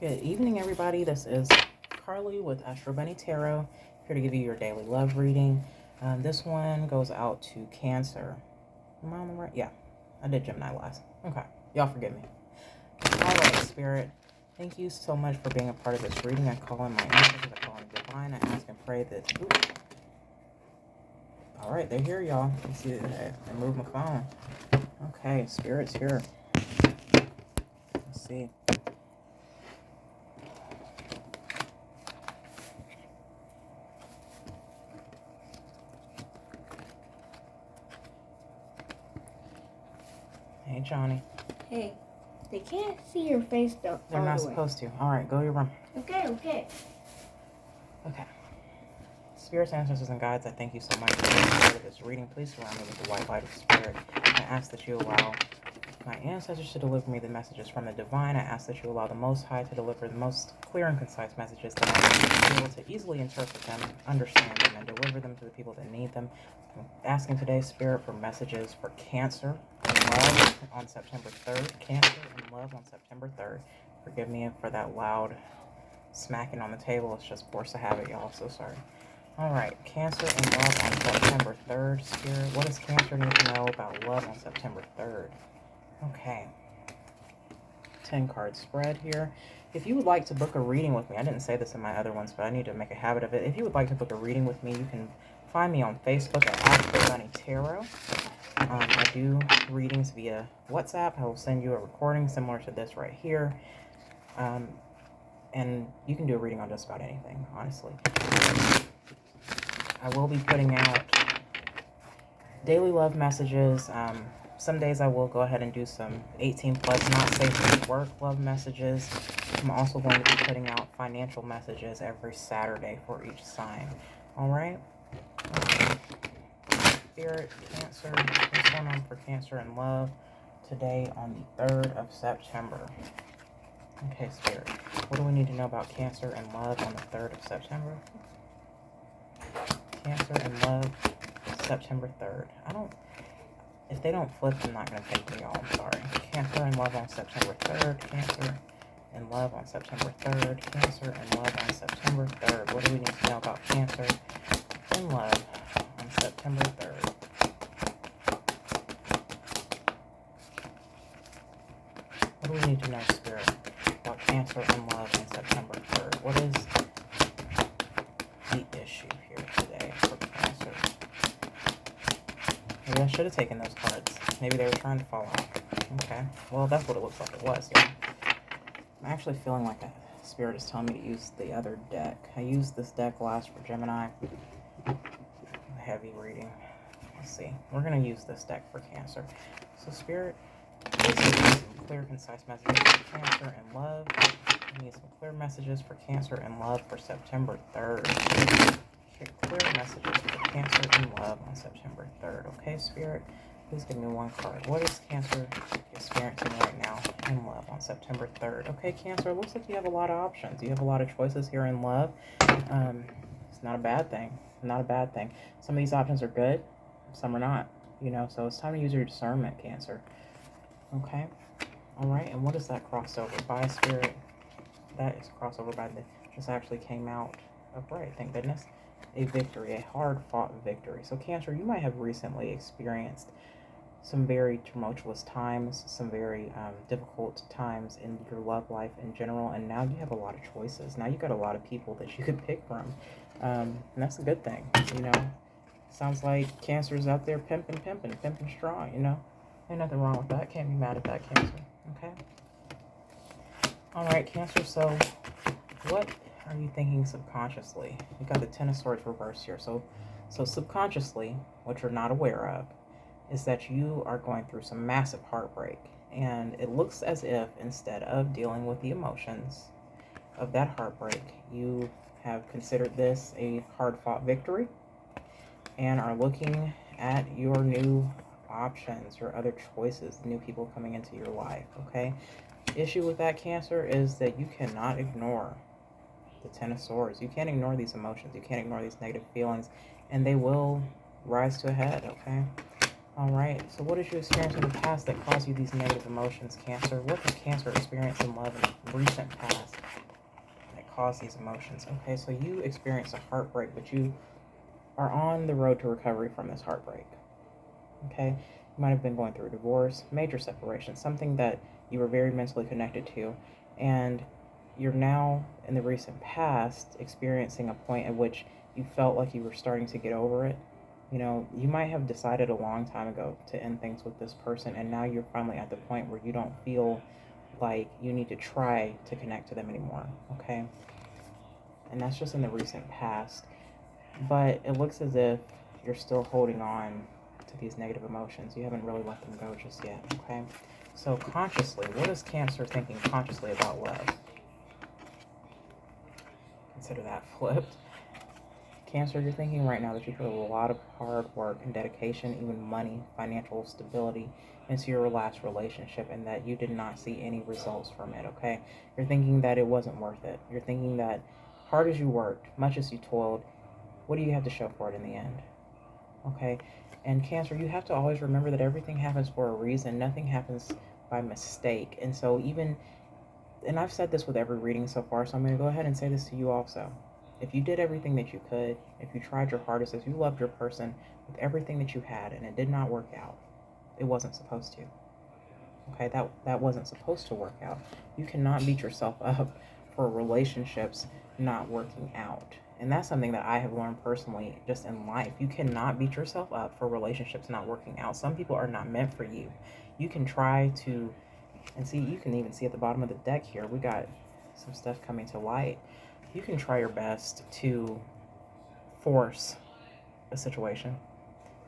Good evening, everybody. This is Carly with Astro Tarot, here to give you your daily love reading. This one goes out to Cancer. Am I on the right? Yeah, I did Gemini last. Okay, y'all forgive me. All right, Spirit. Thank you so much for being a part of this reading. I call in my ancestors. I call in divine. I ask and pray that. Oops. All right, they're here, y'all. You see, I moved my phone. Okay, Spirit's here. Let's see. Hey, Johnny. Hey, they can't see your face though. They're not supposed to. All right, go to your room. Okay. Spirits, ancestors, and guides, I thank you so much for being part of this reading. Please surround me with the white light of spirit. I ask that you allow my ancestors to deliver me the messages from the divine. I ask that you allow the Most High to deliver the most clear and concise messages that I will be able to easily interpret them, understand them, and deliver them to the people that need them. I'm asking today, Spirit, for messages for Cancer and love on September 3rd. Cancer and love on September 3rd. Forgive me for that loud smacking on the table. It's just force of habit, y'all. So sorry. All right, Cancer and love on September 3rd. Spirit, what does Cancer need to know about love on September 3rd? Okay. 10 card spread here. If you would like to book a reading with me, I didn't say this in my other ones, but I need to make a habit of it. If you would like to book a reading with me, you can find me on Facebook at Astro Tarot. I do readings via WhatsApp. I will send you a recording similar to this right here. And you can do a reading on just about anything, honestly. I will be putting out daily love messages. Some days I will go ahead and do some 18 plus not safe for work love messages. I'm also going to be putting out financial messages every Saturday for each sign. All right. Spirit, Cancer, what's going on for Cancer and love today on the 3rd of September? Okay, Spirit, what do we need to know about Cancer and love on the 3rd of September? Cancer and love, September 3rd. If they don't flip, I'm not going to take me all. I'm sorry. Cancer and love on September 3rd. Cancer and love on September 3rd. Cancer and love on September 3rd. What do we need to know about Cancer and love on September 3rd? What do we need to know, Spirit, about Cancer and love on September 3rd? What is the issue here today for Cancer? Maybe I should have taken those cards. Maybe they were trying to fall out. Okay. Well, that's what it looks like it was, yeah. I'm actually feeling like a Spirit is telling me to use the other deck. I used this deck last for Gemini. Heavy reading. Let's see. We're going to use this deck for Cancer. So, Spirit, please give me some clear, concise messages for Cancer and love. We need some clear messages for Cancer and love for September 3rd. Clear messages for Cancer and love on September 3rd. Okay, Spirit, please give me one card. What is Cancer experiencing right now in love on September 3rd? Okay, Cancer, it looks like you have a lot of options. You have a lot of choices here in love. It's not a bad thing. Not a bad thing. Some of these options are good. Some are not. So it's time to use your discernment, Cancer. Okay. All right. And what is that crossover by, Spirit? That is crossover by this actually came out upright. Thank goodness. A victory, a hard-fought victory. So, Cancer, you might have recently experienced some very tumultuous times, some very difficult times in your love life in general, and now you have a lot of choices. Now you've got a lot of people that you could pick from, and that's a good thing, Sounds like Cancer's out there pimping strong, Ain't nothing wrong with that. Can't be mad at that, Cancer, okay? All right, Cancer, so what are you thinking subconsciously? You got the Ten of Swords reversed here. So subconsciously, what you're not aware of is that you are going through some massive heartbreak. And it looks as if instead of dealing with the emotions of that heartbreak, you have considered this a hard-fought victory and are looking at your new options, your other choices, new people coming into your life, okay? The issue with that, Cancer, is that you cannot ignore the Ten of Swords. You can't ignore these emotions. You can't ignore these negative feelings, and they will rise to a head, okay? All right, so what did you experience in the past that caused you these negative emotions, Cancer? What did Cancer experience in love in the recent past caused these emotions? Okay, so you experienced a heartbreak, but you are on the road to recovery from this heartbreak. Okay, you might have been going through a divorce, major separation, something that you were very mentally connected to, and you're now in the recent past experiencing a point at which you felt like you were starting to get over it. You know, you might have decided a long time ago to end things with this person, and now you're finally at the point where you don't feel like you need to try to connect to them anymore. Okay, and that's just in the recent past. But it looks as if you're still holding on to these negative emotions. You haven't really let them go just yet. Okay, so consciously, what is Cancer thinking consciously about love? Consider that flipped. Cancer, you're thinking right now that you put a lot of hard work and dedication, even money, financial stability into your last relationship, and that you did not see any results from it. Okay, you're thinking that it wasn't worth it. You're thinking that hard as you worked, much as you toiled, what do you have to show for it in the end? Okay, and Cancer, you have to always remember that everything happens for a reason. Nothing happens by mistake. And so even, and I've said this with every reading so far, so I'm going to go ahead and say this to you also. If you did everything that you could, if you tried your hardest, if you loved your person with everything that you had and it did not work out, it wasn't supposed to. Okay, that wasn't supposed to work out. You cannot beat yourself up for relationships not working out. And that's something that I have learned personally just in life. You cannot beat yourself up for relationships not working out. Some people are not meant for you. You can try to, and see, you can even see at the bottom of the deck here, we got some stuff coming to light. You can try your best to force a situation.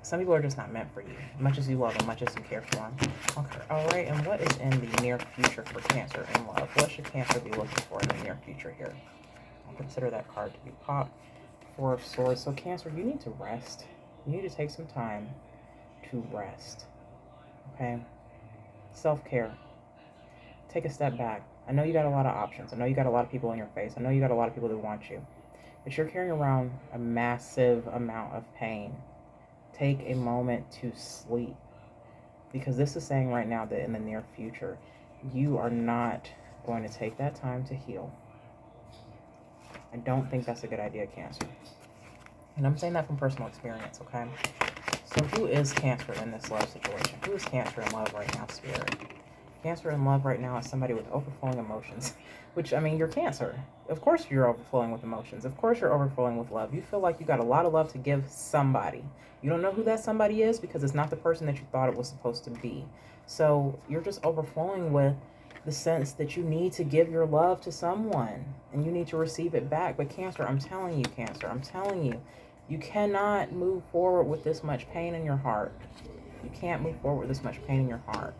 Some people are just not meant for you, much as you love them, much as you care for them. Okay, all right, and what is in the near future for Cancer in love? What should Cancer be looking for in the near future here? I'll consider that card to be popped. Four of Swords. So Cancer, you need to rest. You need to take some time to rest. Okay? Self-care. Take a step back. I know you got a lot of options. I know you got a lot of people in your face. I know you got a lot of people that want you. But you're carrying around a massive amount of pain. Take a moment to sleep. Because this is saying right now that in the near future, you are not going to take that time to heal. I don't think that's a good idea, Cancer. And I'm saying that from personal experience, okay? So who is Cancer in this love situation? Who is Cancer in love right now, Spirit? Cancer in love right now is somebody with overflowing emotions. Which, I mean, you're Cancer. Of course you're overflowing with emotions. Of course you're overflowing with love. You feel like you got a lot of love to give somebody. You don't know who that somebody is because it's not the person that you thought it was supposed to be. So you're just overflowing with the sense that you need to give your love to someone and you need to receive it back. But Cancer, I'm telling you, Cancer, I'm telling you, you cannot move forward with this much pain in your heart. You can't move forward with this much pain in your heart.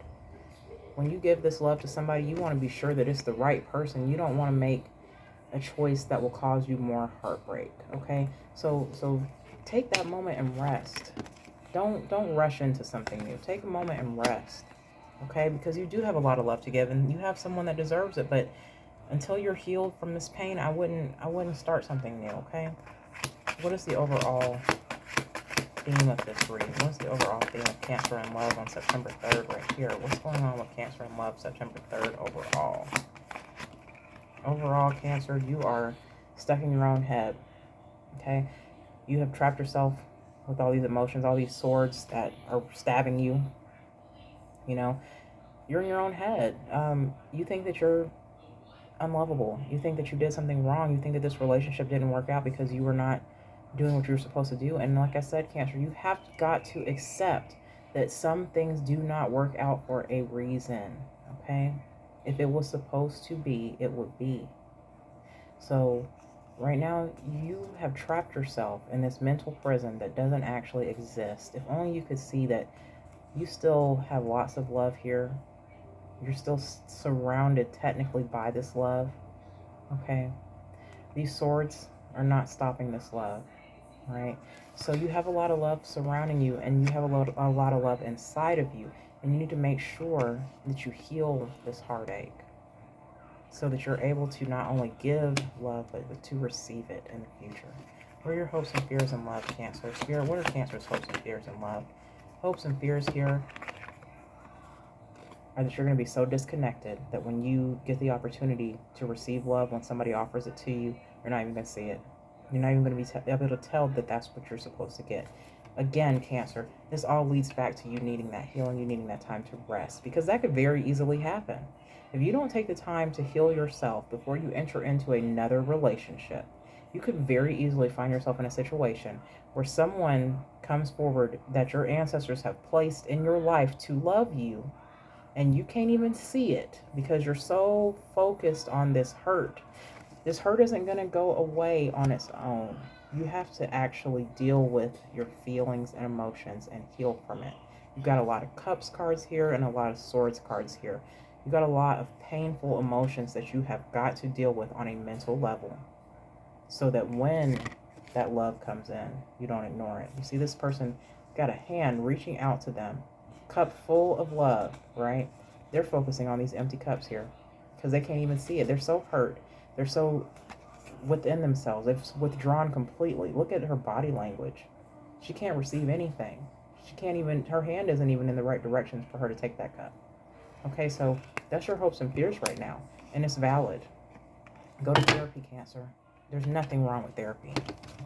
When you give this love to somebody, you want to be sure that it's the right person. You don't want to make a choice that will cause you more heartbreak, okay? So take that moment and rest. Don't rush into something new. Take a moment and rest, okay? Because you do have a lot of love to give and you have someone that deserves it, but until you're healed from this pain, I wouldn't start something new, okay? What is the overall theme of this reading? What's the overall theme of Cancer in love on September 3rd right here? What's going on with Cancer in love September 3rd overall? Overall, Cancer, you are stuck in your own head, okay? You have trapped yourself with all these emotions, all these swords that are stabbing you, you know? You're in your own head. You think that you're unlovable. You think that you did something wrong. You think that this relationship didn't work out because you were not doing what you were supposed to do. And like I said, Cancer, you have got to accept that some things do not work out for a reason, okay? If it was supposed to be, it would be. So right now, you have trapped yourself in this mental prison that doesn't actually exist. If only you could see that you still have lots of love here. You're still surrounded technically by this love, okay? These swords are not stopping this love, right? So you have a lot of love surrounding you and you have a lot of love inside of you. And you need to make sure that you heal this heartache so that you're able to not only give love, but to receive it in the future. What are your hopes and fears in love, Cancer? Spirit, what are Cancer's hopes and fears in love? Hopes and fears here. or that you're going to be so disconnected that when you get the opportunity to receive love, when somebody offers it to you, you're not even going to see it. You're not even going to be able to tell that that's what you're supposed to get. Again, Cancer, this all leads back to you needing that healing, you needing that time to rest, because that could very easily happen. If you don't take the time to heal yourself before you enter into another relationship, you could very easily find yourself in a situation where someone comes forward that your ancestors have placed in your life to love you, and you can't even see it because you're so focused on this hurt. This hurt isn't going to go away on its own. You have to actually deal with your feelings and emotions and heal from it. You've got a lot of cups cards here and a lot of swords cards here. You've got a lot of painful emotions that you have got to deal with on a mental level, so that when that love comes in, you don't ignore it. You see this person got a hand reaching out to them, cup full of love, right? They're focusing on these empty cups here because they can't even see it. They're so hurt. They're so within themselves. They've withdrawn completely. Look at her body language. She can't receive anything. She can't even, her hand isn't even in the right direction for her to take that cup. Okay, so that's your hopes and fears right now, and it's valid. Go to therapy, Cancer. There's nothing wrong with therapy,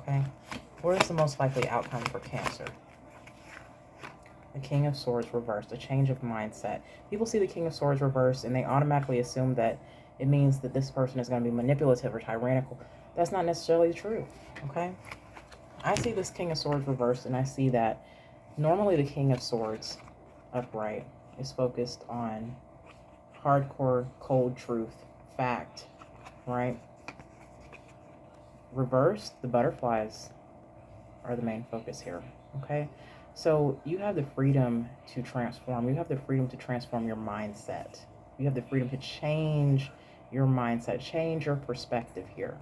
okay? What is the most likely outcome for Cancer? The King of Swords reversed, a change of mindset. People see the King of Swords reversed, and they automatically assume that it means that this person is going to be manipulative or tyrannical. That's not necessarily true, okay? I see this King of Swords reversed, and I see that normally the King of Swords upright is focused on hardcore, cold truth, fact, right? Reversed, the butterflies are the main focus here, okay? So you have the freedom to transform. You have the freedom to transform your mindset. You have the freedom to change your mindset, change your perspective here.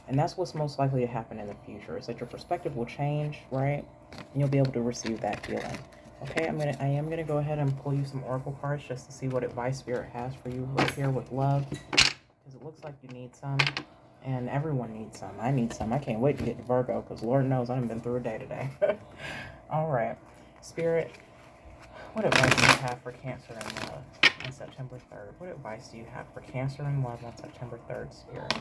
And that's what's most likely to happen in the future, is that your perspective will change, right? And you'll be able to receive that feeling. Okay, I am gonna go ahead and pull you some oracle cards just to see what advice Spirit has for you right here with love, because it looks like you need some, and everyone needs some. I need some. I can't wait to get to Virgo, because Lord knows I haven't been through a day today. All right, Spirit, what advice do you have for Cancer and love on September 3rd? What advice do you have for Cancer and love on September 3rd, Spirit?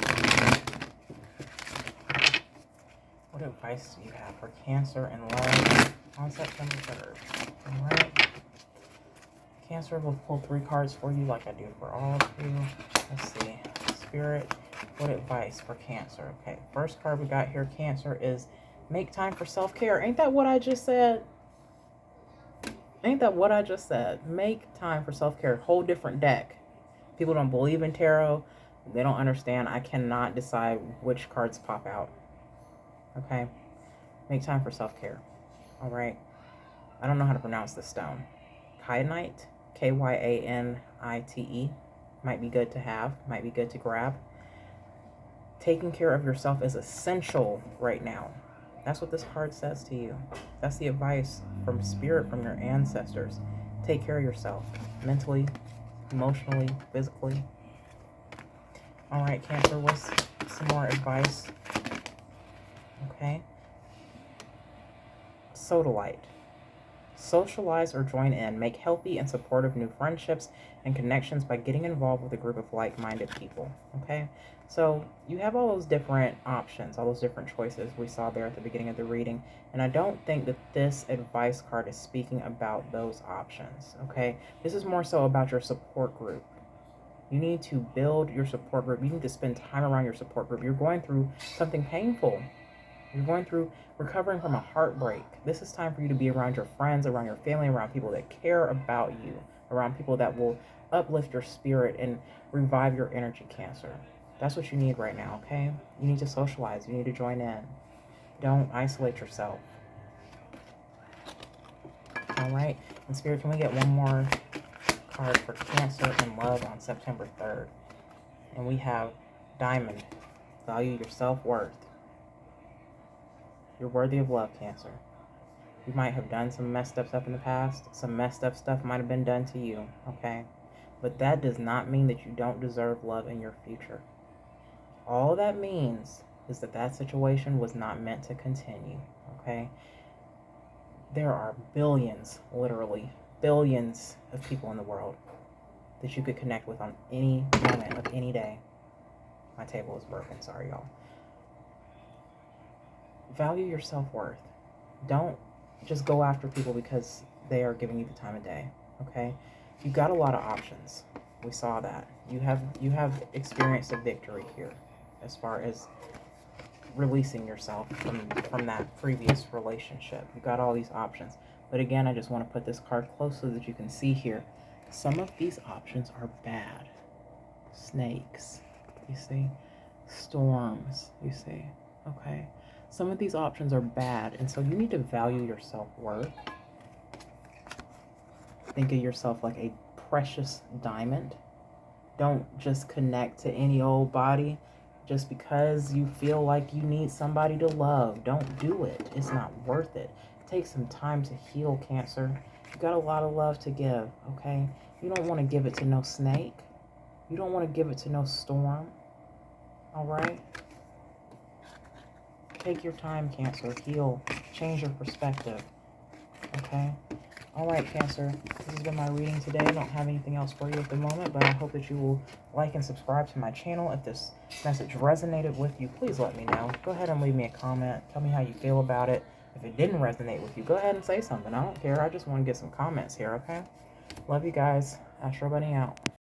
What advice do you have for Cancer and love on September 3rd? All right. Cancer, will pull 3 cards for you like I do for all of you. Let's see. Spirit, what advice for Cancer? Okay, first card we got here, Cancer, is make time for self-care. Ain't that what I just said? Ain't that what I just said? Make time for self-care. Whole different deck. People don't believe in tarot. They don't understand. I cannot decide which cards pop out. Okay? Make time for self-care. All right? I don't know how to pronounce this stone. Kyanite, Kyanite, might be good to have, might be good to grab. Taking care of yourself is essential right now. That's what this card says to you. That's the advice from Spirit, from your ancestors. Take care of yourself, mentally, emotionally, physically. All right, Cancer, what's some more advice? Okay. Sodalite. Socialize or join in. Make healthy and supportive new friendships and connections by getting involved with a group of like-minded people. Okay? So you have all those different options, all those different choices we saw there at the beginning of the reading. And I don't think that this advice card is speaking about those options. Okay? This is more so about your support group. You need to build your support group. You need to spend time around your support group. You're going through something painful. You're going through recovering from a heartbreak. This is time for you to be around your friends, around your family, around people that care about you, around people that will uplift your spirit and revive your energy, Cancer. That's what you need right now, okay? You need to socialize. You need to join in. Don't isolate yourself. All right. And Spirit, can we get one more card for Cancer and love on September 3rd? And we have Diamond. Value your self-worth. You're worthy of love, Cancer. You might have done some messed up stuff in the past. Some messed up stuff might have been done to you, okay? But that does not mean that you don't deserve love in your future. All that means is that that situation was not meant to continue, okay? There are billions, literally, billions of people in the world. that you could connect with on any moment of any day. My table is broken. Sorry, y'all. Value your self-worth. Don't just go after people because they are giving you the time of day, okay? You've got a lot of options. We saw that. You have experienced a victory here as far as releasing yourself from that previous relationship. You've got all these options. But again, I just want to put this card close so that you can see here. Some of these options are bad. Snakes, you see? Storms, you see? Okay? Some of these options are bad, and so you need to value your self-worth. Think of yourself like a precious diamond. Don't just connect to any old body just because you feel like you need somebody to love. Don't do it. It's not worth it. Take some time to heal, Cancer. You got a lot of love to give, okay? You don't want to give it to no snake. You don't want to give it to no storm. All right? Take your time, Cancer. Heal. Change your perspective. Okay? All right, Cancer. This has been my reading today. I don't have anything else for you at the moment, but I hope that you will like and subscribe to my channel. If this message resonated with you, please let me know. Go ahead and leave me a comment. Tell me how you feel about it. If it didn't resonate with you, go ahead and say something. I don't care. I just want to get some comments here, okay? Love you guys. Astro Bunny out.